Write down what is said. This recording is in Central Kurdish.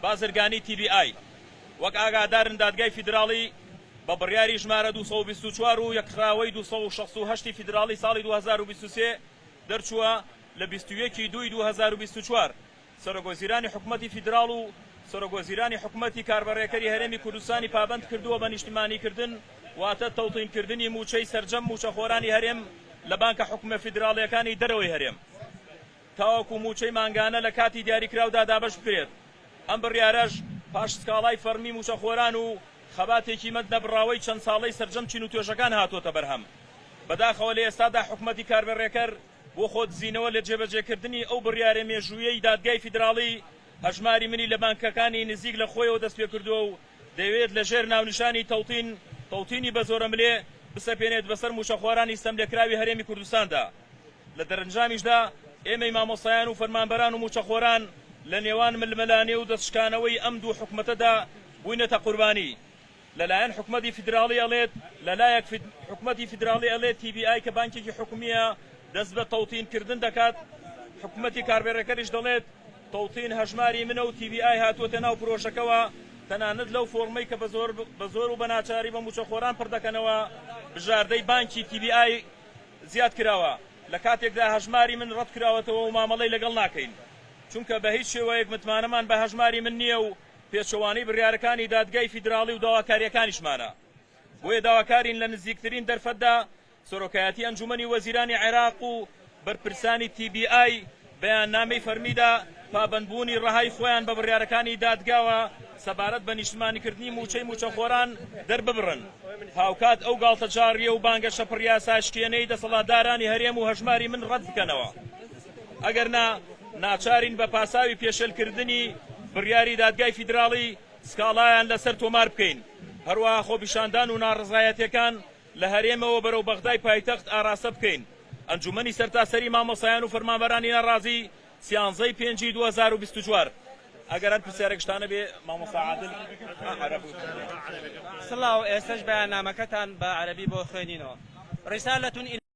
بازرگانی TBI وەک ئاگادارن دادگای فیدراڵی بە بڕیاری ژمارە 224 و یەکخراوەی 268 فیدراڵی ساڵی 2023 دەرچووە لە 21/2/2024 سەرۆکوەزیرانی حکومەتی فیدراڵ و سەرۆکوەزیرانی حکومەتی کاربڕێکەری هەرێمی کوردستانی پابەند کردووە بە نیشتیمانیکردن واتە تەوتینکردنی موچەی سەرجەم موچەخۆرانی هەرێم لە بانکە حکومە فیدراڵیەکانی دەرەوەی هەرێم تاوەکو موچەی مانگانە لە کاتی دیاریکراودا دابەش بکرێت. ئەم بڕیارەش پاش سکاڵای فەرمی موچەخۆران و خەباتێکی مەدنەبڕاوەی چەند ساڵەی سەرجەم چین و توێژەکان هاتۆتە بەرهەم. بەداخەوە لە ئێستادا حکومەتی کاربڕێکەر بۆ خۆت زیینەوە لە جێبەجێکردنی ئەو بڕیارە مێژوویەی دادگای فیدراڵی هەژماری منی لە بانکەکانی نزیک لە خۆیەوە دەست پێ کردووە و دەیەوێت لەژێر ناونیشانی تەوتینی بە زۆرەملێ بسەپێنێت بەسەر موچەخۆرانی سەملێکراوی هەرێمی کوردستاندا. لە دەرەنجامیشدا ئێمەی مامۆسایان و فەرمانبەران و موچەخۆران لە نێوان ململانێ و دەستشکانەوەی ئەم دوو حکومەتەدا بووینەتە قوربانی. لەلایەن حکومەتی فیدراڵی ئەڵێت لەلایەک حکومەتی فیدراڵی ئەڵێت TBI کە بانکێکی حکومیە دەست بە تەوتینکردن دەکات. حکومەتی کاربێڕەکەریش دەڵێت تەوتین هەژماری منە و TBI هاتووەتە ناو پرۆژەکەوە تەنانەت لەو فۆرمەی کە بە زۆر و بە ناچاری بە موچەخۆران پڕ دەکەنەوە بژاردەی بانکی TBI زیاد کراوە. لە کاتێکدا هەژماری من ڕەت کراوەتەوە و مامەڵەی لەگەڵ ناکەین چونکە بە هیچ شێوەیەک متمانەمان بە هەژماری من نییە و پێچەوانەی بڕیارەکانی دادگای فیدراڵی و داواکاریەکانیشمانە. بۆیە داواکارین لە نزیکترین دەرفەتدا سەرۆکایەتی ئەنجومەنی وەزیرانی عێراق و بەرپرسانی TBI بەیاننامەی فەرمیدا پابەندبوونی ڕەهای خۆیان بە بڕیارەکانی دادگاوە سەبارەت بە نیشتمانیکردنی موچەی موچەخۆران دەرببڕن. هاوکات ئەو گاڵتەجاڕیە و بانگە شەپڕیا ساشکێنەی دەسەڵاتدارانی هەرێم و هەژماری من ڕەت بکەنەوە. ئەگەر ناچارین بە پاساوی پێشێلکردنی بڕیاری دادگای فیدراڵی سکاڵایان لەسەر تۆمار بکەین. هەروەها خۆپیشاندان و ناڕزایەتیەکان لە هەرێمەوە بەرەو بەغدای پایتەخت ئاراستە بکەین. ئەنجومەنی سەرتاسەری مامۆسایان و فەرمانبەرانی ناڕازی 13/5/2024 ئەگەر هەر پرسیارێک شتانە بێ مامۆستا عادل سڵاو ئێستش بەیاننامەکەتان بە عەرەبی بۆ خوێنینەوە. رسالة